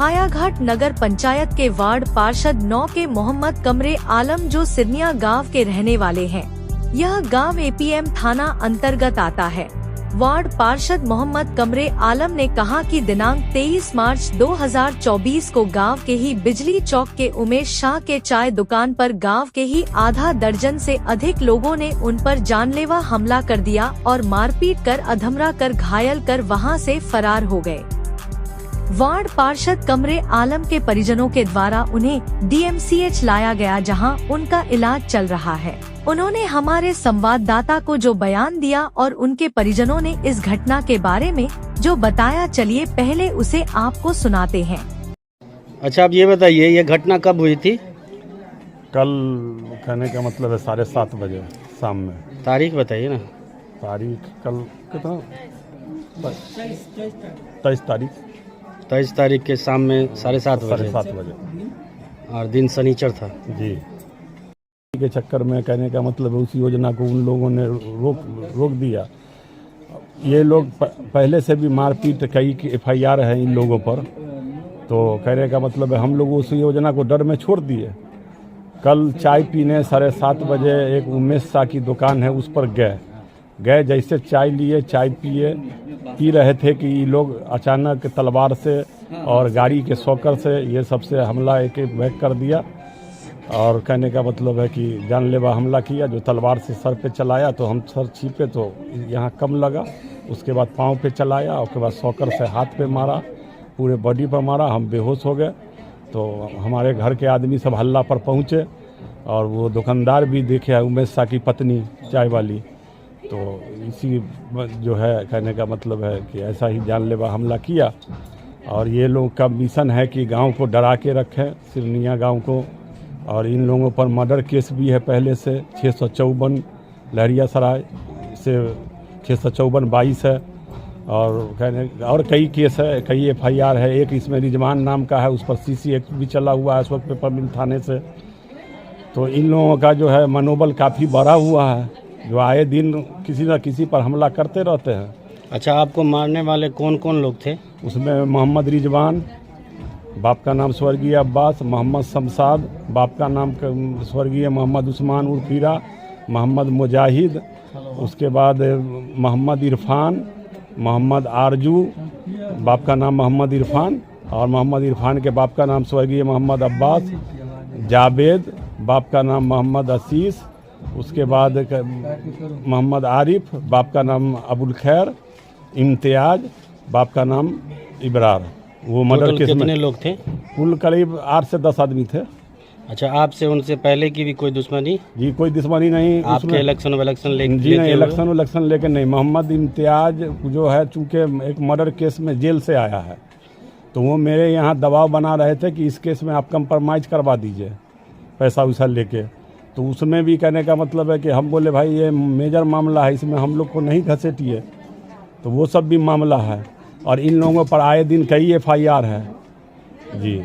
हायाघाट नगर पंचायत के वार्ड पार्षद 9 के मोहम्मद कमरे आलम जो सिरनिया गांव के रहने वाले हैं। यह गांव एपीएम थाना अंतर्गत आता है। वार्ड पार्षद मोहम्मद कमरे आलम ने कहा कि दिनांक 23 मार्च 2024 को गांव के ही बिजली चौक के उमेश शाह के चाय दुकान पर गांव के ही आधा दर्जन से अधिक लोगों ने उन पर जानलेवा हमला कर दिया और मारपीट कर अधमरा कर घायल कर वहां से फरार हो गए। वार्ड पार्षद कमरे आलम के परिजनों के द्वारा उन्हें डीएमसीएच लाया गया, जहां उनका इलाज चल रहा है। उन्होंने हमारे संवाददाता को जो बयान दिया और उनके परिजनों ने इस घटना के बारे में जो बताया, चलिए पहले उसे आपको सुनाते हैं। अच्छा, आप ये बताइए, ये घटना कब हुई थी? कल कहने का मतलब है 7:30 बजे शाम में। तारीख बताइए ना। तारीख कल कितना 23 तारीख 23 तारीख के शाम में 7:30 बजे। 7:30 बजे और दिन शनिचर था जी। के चक्कर में कहने का मतलब उस योजना को उन लोगों ने रोक दिया। ये लोग पहले से भी मारपीट कई FIR है इन लोगों पर, तो कहने का मतलब है हम लोग उस योजना को डर में छोड़ दिए। कल चाय पीने 7:30 बजे एक उमेश शाह की दुकान है, उस पर गए जैसे चाय लिए, चाय पी रहे थे कि ये लोग अचानक तलवार से और गाड़ी के शॉकर से ये सबसे हमला एक बैक कर दिया और कहने का मतलब है कि जानलेवा हमला किया। जो तलवार से सर पे चलाया तो हम सर छीपे तो यहाँ कम लगा, उसके बाद पाँव पे चलाया, उसके बाद शॉकर से हाथ पे मारा, पूरे बॉडी पर मारा, हम बेहोश हो गए। तो हमारे घर के आदमी सब हल्ला पर पहुँचे और वो दुकानदार भी देखे उमेश शाह की पत्नी चाय वाली। तो इसी जो है कहने का मतलब है कि ऐसा ही जानलेवा हमला किया और ये लोग का मिशन है कि गांव को डरा के रखें, सिरनिया गांव को। और इन लोगों पर मर्डर केस भी है पहले से 654 लहरिया सराय से 654-22 है और कहने और कई केस है, कई FIR है। एक इसमें रिजवान नाम का है, उस पर CC एक्ट भी चला हुआ है इस वक्त पेपर मिल थाने से। तो इन लोगों का जो है मनोबल काफ़ी बढ़ा हुआ है, जो आए दिन किसी न किसी पर हमला करते रहते हैं। अच्छा, आपको मारने वाले कौन कौन लोग थे? उसमें मोहम्मद रिजवान, बाप का नाम स्वर्गीय अब्बास, मोहम्मद शमशाद, बाप का नाम स्वर्गीय मोहम्मद उस्मान उर्फ हीरा, मोहम्मद मुजाहिद, उसके बाद मोहम्मद इरफान, मोहम्मद आरजू, बाप का नाम मोहम्मद इरफान, और मोहम्मद इरफान के बाप का नाम स्वर्गीय मोहम्मद अब्बास, जावेद, बाप का नाम मोहम्मद असीस, उसके बाद मोहम्मद आरिफ, बाप का नाम अबुल खैर, इम्तियाज, बाप का नाम इबरार। वो मर्डर केस में कितने लोग थे? कुल करीब 8 से 10 आदमी थे। अच्छा, आपसे उनसे पहले की भी कोई दुश्मनी? जी, कोई दुश्मनी नहीं। आपके इलेक्शन लेके? जी नहीं, इलेक्शन लेके नहीं। मोहम्मद इम्तियाज जो है चूँकि एक मर्डर केस में जेल से आया है, तो वो मेरे यहाँ दबाव बना रहे थे कि इस केस में आप कंप्रोमाइज़ करवा दीजिए पैसा वैसा लेके। तो उसमें भी कहने का मतलब है कि हम बोले भाई ये मेजर मामला है, इसमें हम लोग को नहीं घसीटिए। तो वो सब भी मामला है और इन लोगों पर आए दिन कई FIR है जी।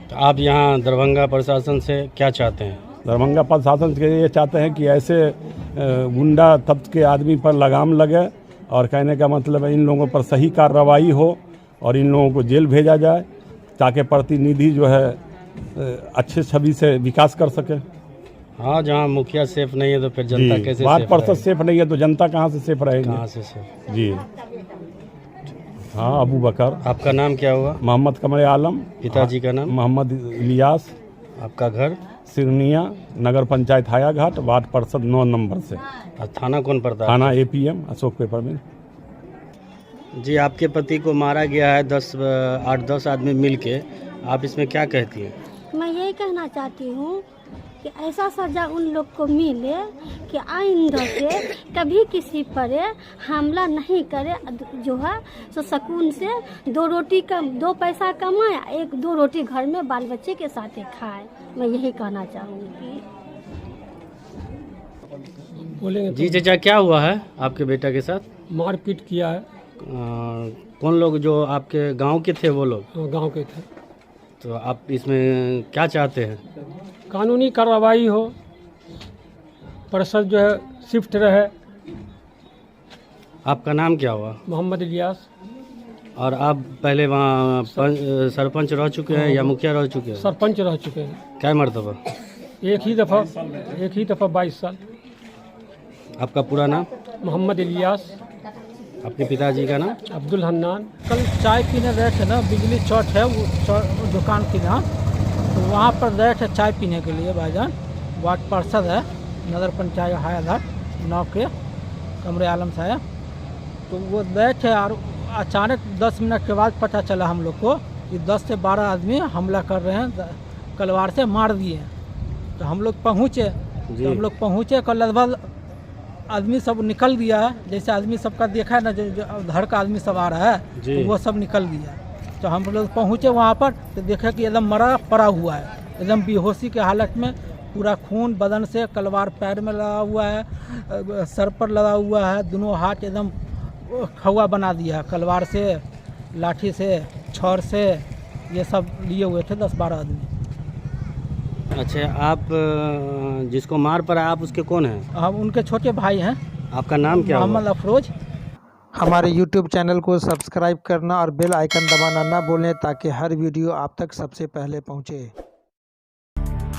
तो आप यहाँ दरभंगा प्रशासन से क्या चाहते हैं? दरभंगा प्रशासन से ये चाहते हैं कि ऐसे गुंडा तब्के के आदमी पर लगाम लगे और कहने का मतलब है इन लोगों पर सही कार्रवाई हो और इन लोगों को जेल भेजा जाए ताकि प्रतिनिधि जो है अच्छे छवि से विकास कर सके। हाँ, जहाँ मुखिया सेफ नहीं है तो फिर जनता कैसे? वार्ड पार्षद सेफ नहीं है तो जनता कहाँ से सेफ रहेगी? कहाँ से सेफ? जी हाँ। अबू बकर। आपका नाम क्या हुआ? मोहम्मद कमरे आलम। पिताजी का नाम? मोहम्मद इलियास। आपका घर? सिरनिया नगर पंचायत हायाघाट, वार्ड पार्षद 9 नंबर से। और थाना कौन पड़ता है? थाना APM अशोक पेपर में। जी, आपके पति को मारा गया है 8-10 आदमी मिलके, आप इसमें क्या कहती हैं? मैं यही कहना चाहती हूँ कि ऐसा सजा उन लोग को मिले कि आइंदा से कभी किसी पर हमला नहीं करे, जो है सो सुकून से 2 पैसा कमाए, 1-2 रोटी घर में बाल बच्चे के साथ खाए। मैं यही कहना चाहूँगी। जी चाचा, क्या हुआ है आपके बेटा के साथ? मारपीट किया है। कौन लोग? जो आपके गांव के थे वो लोग? गांव के थे। तो आप इसमें क्या चाहते हैं? कानूनी कार्रवाई हो, पार्षद जो है शिफ्ट रहे। आपका नाम क्या हुआ? मोहम्मद इलियास। और आप पहले वहाँ सरपंच रह चुके हैं या मुखिया रह चुके हैं? सरपंच रह चुके हैं। क्या मरतबा? एक ही दफ़ा 22 साल। आपका पूरा नाम? मोहम्मद इलियास। आपके पिताजी का नाम? अब्दुल हन्नान। कल चाय पीने गए थे ना, बिजली चौक है वो दुकान के यहाँ, तो वहाँ पर गए थे चाय पीने के लिए। भाईजान वार्ड पार्षद है, नगर पंचायत हायाघाट 9 के कमरे आलम साहब, तो वो गए थे और अचानक 10 मिनट के बाद पता चला हम लोग को कि 10 से 12 आदमी हमला कर रहे हैं, कलवार से मार दिए। तो हम लोग पहुँचे, कल लगभग आदमी सब निकल दिया है। जैसे आदमी सबका देखा है ना, जो उधर का आदमी सब आ रहा है, तो वो सब निकल दिया। तो हम लोग पहुँचे वहाँ पर तो देखे कि एकदम मरा पड़ा हुआ है, एकदम बेहोशी के हालत में, पूरा खून बदन से, कलवार पैर में लगा हुआ है, सर पर लगा हुआ है, दोनों हाथ एकदम खवा बना दिया, कलवार से, लाठी से, छड़ से, ये सब लिए हुए थे 10-12 आदमी। अच्छा, आप जिसको मार पड़ा आप उसके कौन हैं? हम उनके छोटे भाई हैं। आपका नाम क्या? मोहम्मद अफरोज। हमारे YouTube चैनल को सब्सक्राइब करना और बेल आइकन दबाना ना भूलें ताकि हर वीडियो आप तक सबसे पहले पहुंचे।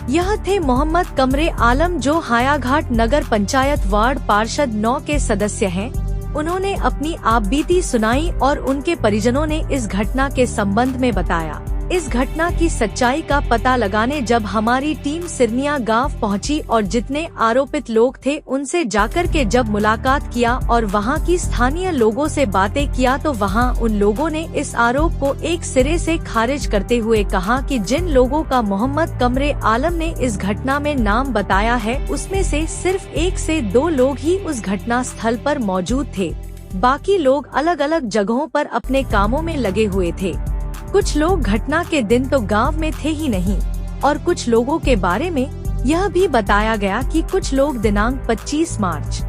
यह थे मोहम्मद कमरे आलम, जो हायाघाट नगर पंचायत वार्ड पार्षद 9 के सदस्य हैं। उन्होंने अपनी आपबीती सुनाई और उनके परिजनों ने इस घटना के संबंध में बताया। इस घटना की सच्चाई का पता लगाने जब हमारी टीम सिरनिया गांव पहुंची और जितने आरोपित लोग थे उनसे जाकर के जब मुलाकात किया और वहां की स्थानीय लोगों से बातें किया, तो वहां उन लोगों ने इस आरोप को एक सिरे से खारिज करते हुए कहा कि जिन लोगों का मोहम्मद कमरे आलम ने इस घटना में नाम बताया है, उसमें से सिर्फ 1 से 2 लोग ही उस घटना स्थल पर मौजूद थे। बाकी लोग अलग अलग जगहों पर अपने कामों में लगे हुए थे। कुछ लोग घटना के दिन तो गांव में थे ही नहीं, और कुछ लोगों के बारे में यह भी बताया गया कि कुछ लोग दिनांक 25 मार्च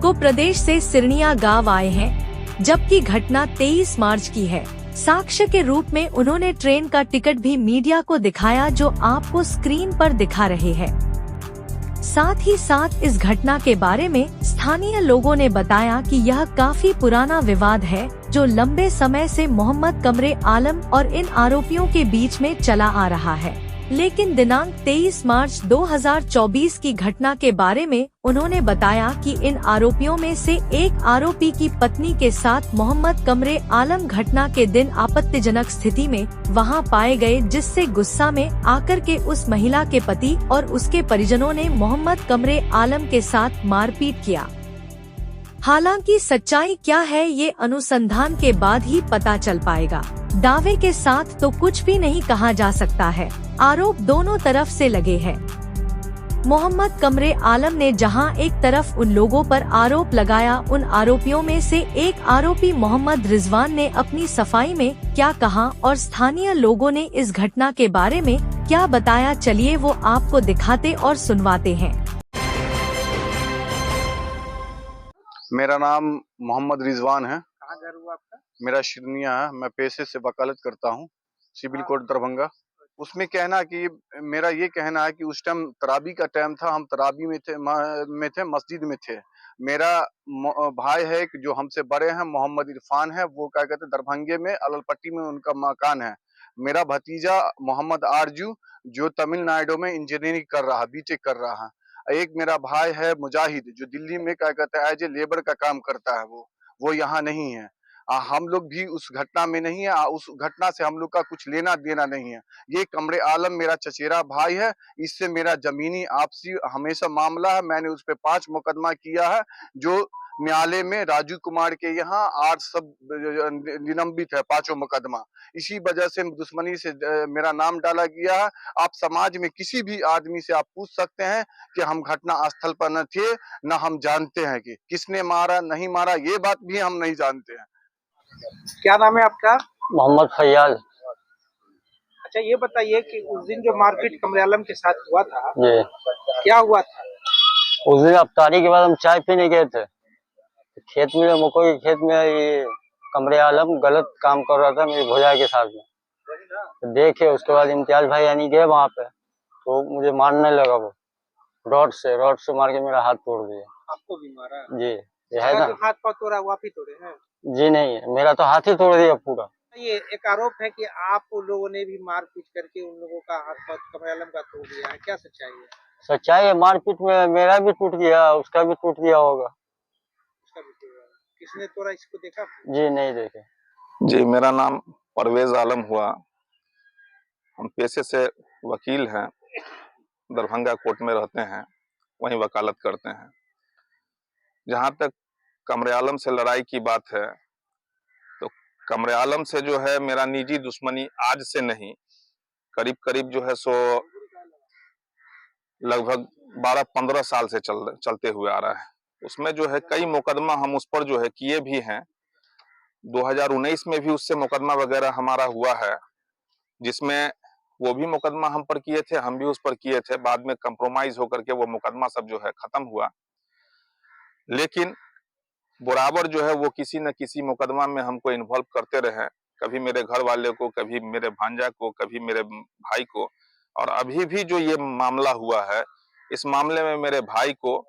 को प्रदेश से सिरनिया गांव आए हैं, जबकि घटना 23 मार्च की है। साक्ष्य के रूप में उन्होंने ट्रेन का टिकट भी मीडिया को दिखाया, जो आपको स्क्रीन पर दिखा रहे हैं। साथ ही साथ इस घटना के बारे में स्थानीय लोगों ने बताया कि यह काफी पुराना विवाद है, जो लंबे समय से मोहम्मद कमरे आलम और इन आरोपियों के बीच में चला आ रहा है। लेकिन दिनांक 23 मार्च 2024 की घटना के बारे में उन्होंने बताया कि इन आरोपियों में से एक आरोपी की पत्नी के साथ मोहम्मद कमरे आलम घटना के दिन आपत्तिजनक स्थिति में वहां पाए गए, जिससे गुस्सा में आकर के उस महिला के पति और उसके परिजनों ने मोहम्मद कमरे आलम के साथ मारपीट किया। हालांकि सच्चाई क्या है, ये अनुसंधान के बाद ही पता चल पाएगा। दावे के साथ तो कुछ भी नहीं कहा जा सकता है। आरोप दोनों तरफ से लगे हैं। मोहम्मद कमरे आलम ने जहां एक तरफ उन लोगों पर आरोप लगाया, उन आरोपियों में से एक आरोपी मोहम्मद रिजवान ने अपनी सफाई में क्या कहा और स्थानीय लोगों ने इस घटना के बारे में क्या बताया, चलिए वो आपको दिखाते और सुनवाते हैं। मेरा नाम मोहम्मद रिजवान है। कहाँ घर हुआ आपका? मेरा शिरनिया है। मैं पेशे से वकालत करता हूँ, सिविल कोर्ट दरभंगा। उसमें कहना कि मेरा ये कहना है कि उस टाइम तराबी का टाइम था, हम तराबी में थे, मस्जिद में थे। मेरा भाई है कि जो हमसे बड़े हैं, मोहम्मद इरफान है, वो क्या कहते हैं दरभंगे में अललपट्टी में उनका मकान है। मेरा भतीजा मोहम्मद आरजू जो तमिलनाडु में इंजीनियरिंग कर रहा, बीटेक कर रहा है। एक मेरा भाई है मुजाहिद जो दिल्ली में क्या कहता है एज ए लेबर का काम करता है, वो यहाँ नहीं है। हम लोग भी उस घटना में नहीं है, उस घटना से हम लोग का कुछ लेना देना नहीं है। ये कमरे आलम मेरा चचेरा भाई है, इससे मेरा जमीनी आपसी हमेशा मामला है। मैंने उस पे 5 मुकदमा किया है, जो न्यायालय में राजू कुमार के यहाँ आज सब निलंबित है, 5 मुकदमा। इसी वजह से दुश्मनी से मेरा नाम डाला गया है। आप समाज में किसी भी आदमी से आप पूछ सकते हैं कि हम घटना स्थल पर न थे, न हम जानते हैं कि किसने मारा नहीं मारा, ये बात भी हम नहीं जानते हैं। क्या नाम है आपका? मोहम्मद फैयाज। अच्छा, ये बताइए कि उस दिन जो मारपीट कमरे आलम के साथ हुआ था, जी क्या हुआ था? उस दिन अफ्तारी के बाद हम चाय पीने गए थे, खेत में, मकोई के खेत में ये कमरे आलम गलत काम कर रहा था मेरी भोजा के साथ में। तो देखे, उसके बाद इम्तियाज भाई यानी गए वहाँ पे, तो मुझे मारने लगा। वो रॉड से मार के मेरा हाथ तोड़ दिया। आपको भी मारा? जी। ये है ना। जो हाथ पाँव तोड़ा वो आप ही तोड़े हैं? जी नहीं, मेरा तो हाथ ही तोड़ दिया पूरा। ये एक आरोप है कि आप लोगों ने भी मारपीट करके उन लोगों का हाथ पाँव कमरे आलम का तोड़ दिया है, क्या सच्चाई है? सच्चाई है, मारपीट में मेरा भी टूट गया, उसका भी टूट गया होगा। उसका भी तोड़ा है। किसने तोड़ा इसको देखा आपने? जी नहीं देखे। जी मेरा नाम परवेज आलम हुआ। हम पेशे से वकील हैं, दरभंगा कोर्ट में रहते हैं, वहीं वकालत करते हैं। जहां तक कमरे आलम से लड़ाई की बात है तो कमरे आलम से जो है मेरा निजी दुश्मनी आज से नहीं, करीब करीब जो है सो लगभग 12-15 साल से चलते हुए आ रहा है। उसमें जो है कई मुकदमा हम उस पर जो है किए भी हैं। 2019 में भी उससे मुकदमा वगैरह हमारा हुआ है, जिसमें वो भी मुकदमा हम पर किए थे, हम भी उस पर किए थे। बाद में कंप्रोमाइज होकर के वो मुकदमा सब जो है खत्म हुआ। लेकिन बराबर जो है वो किसी न किसी मुकदमा में हमको इन्वॉल्व करते रहे, कभी मेरे घर वाले को, कभी मेरे भांजा को, कभी मेरे भाई को। और अभी भी जो ये मामला हुआ है, इस मामले में मेरे भाई को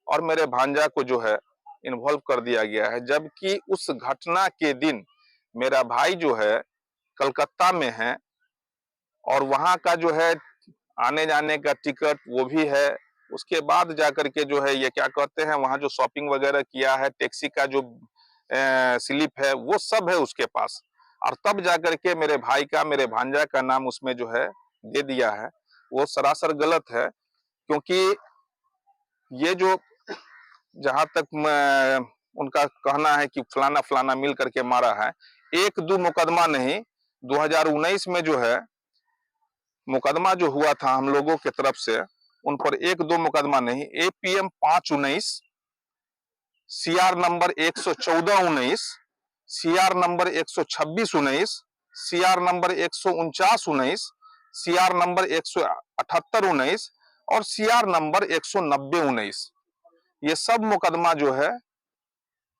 और मेरे भांजा को जो है इन्वॉल्व कर दिया गया है। जबकि उस घटना के दिन मेरा भाई जो है कलकत्ता में है और वहां का जो है आने जाने का टिकट वो भी है। उसके बाद जाकर के जो है ये क्या कहते हैं, वहां जो शॉपिंग वगैरह किया है, टैक्सी का जो स्लिप है वो सब है उसके पास। और तब जाकर के मेरे भाई का, मेरे भांजा का नाम उसमें जो है दे दिया है। वो सरासर गलत है, क्योंकि ये जो जहां तक उनका कहना है कि फलाना फलाना मिल करके मारा है, 1-2 मुकदमा नहीं, 2019 में जो है मुकदमा जो हुआ था हम लोगों की तरफ से, उन पर 1-2 मुकदमा नहीं, APM 519, CR number 11419, CR number 12619, CR number 14919, CR number 17819 और CR नंबर 19019। ये सब मुकदमा जो है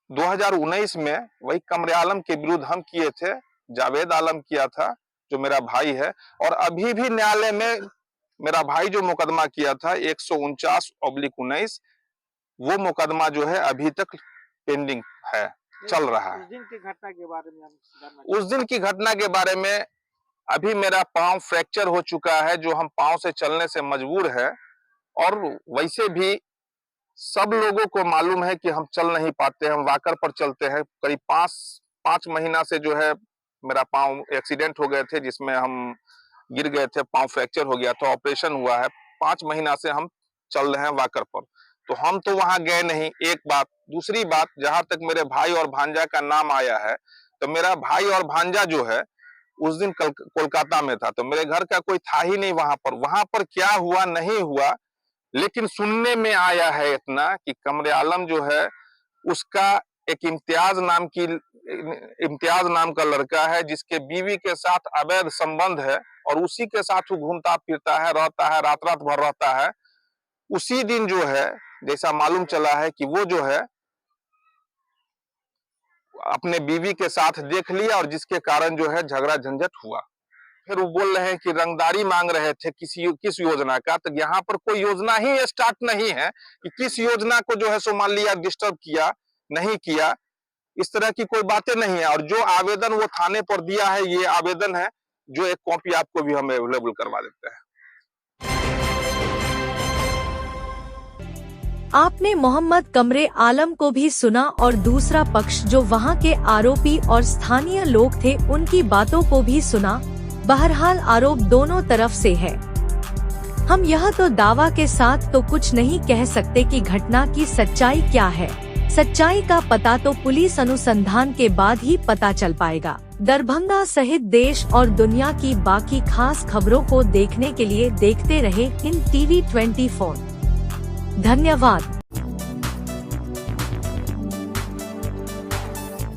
2019 में वही कमरे आलम के विरुद्ध हम किए थे, जावेद आलम किया था जो मेरा भाई है। और अभी भी न्यायालय में मेरा भाई जो मुकदमा किया था 149/19, वो मुकदमा जो है अभी तक पेंडिंग है, चल रहा है। उस दिन की घटना के बारे में उस दिन की घटना के बारे में अभी मेरा पांव फ्रैक्चर हो चुका है, जो हम पांव से चलने से मजबूर है। और वैसे भी सब लोगों को मालूम है कि हम चल नहीं पाते, हम वाकर पर चलते हैं। करीब 5 महीना से जो है मेरा पांव एक्सीडेंट हो गए थे, जिसमें हम गिर गए थे, पांव फ्रैक्चर हो गया था, ऑपरेशन हुआ है। 5 महीना से हम चल रहे हैं वाकर पर। तो हम तो वहां गए नहीं, एक बात। दूसरी बात, जहां तक मेरे भाई और भांजा का नाम आया है, तो मेरा भाई और भांजा जो है उस दिन कोलकाता में था, तो मेरे घर का कोई था ही नहीं वहां पर। वहां पर क्या हुआ नहीं हुआ, लेकिन सुनने में आया है इतना कि कमरे आलम जो है उसका एक इम्तियाज नाम का लड़का है, जिसके बीवी के साथ अवैध संबंध है और उसी के साथ वो घूमता फिरता है, रहता है, रात रात भर रहता है। उसी दिन जो है जैसा मालूम चला है कि वो जो है अपने बीवी के साथ देख लिया, और जिसके कारण जो है झगड़ा झंझट हुआ। फिर वो बोल रहे हैं कि रंगदारी मांग रहे थे किस योजना का। तो यहाँ पर कोई योजना ही स्टार्ट नहीं है कि किस योजना को जो है सो मान लिया डिस्टर्ब किया, नहीं किया, इस तरह की कोई बातें नहीं है। और जो आवेदन वो थाने पर दिया है, ये आवेदन है, जो एक कॉपी आपको भी हम अवेलेबल करवा देते हैं। आपने मोहम्मद कमरे आलम को भी सुना और दूसरा पक्ष जो वहां के आरोपी और स्थानीय लोग थे उनकी बातों को भी सुना। बहरहाल आरोप दोनों तरफ से है। हम यह तो दावा के साथ तो कुछ नहीं कह सकते कि घटना की सच्चाई क्या है। सच्चाई का पता तो पुलिस अनुसंधान के बाद ही पता चल पाएगा। दरभंगा सहित देश और दुनिया की बाकी खास खबरों को देखने के लिए देखते रहे हिंद TV 24। धन्यवाद।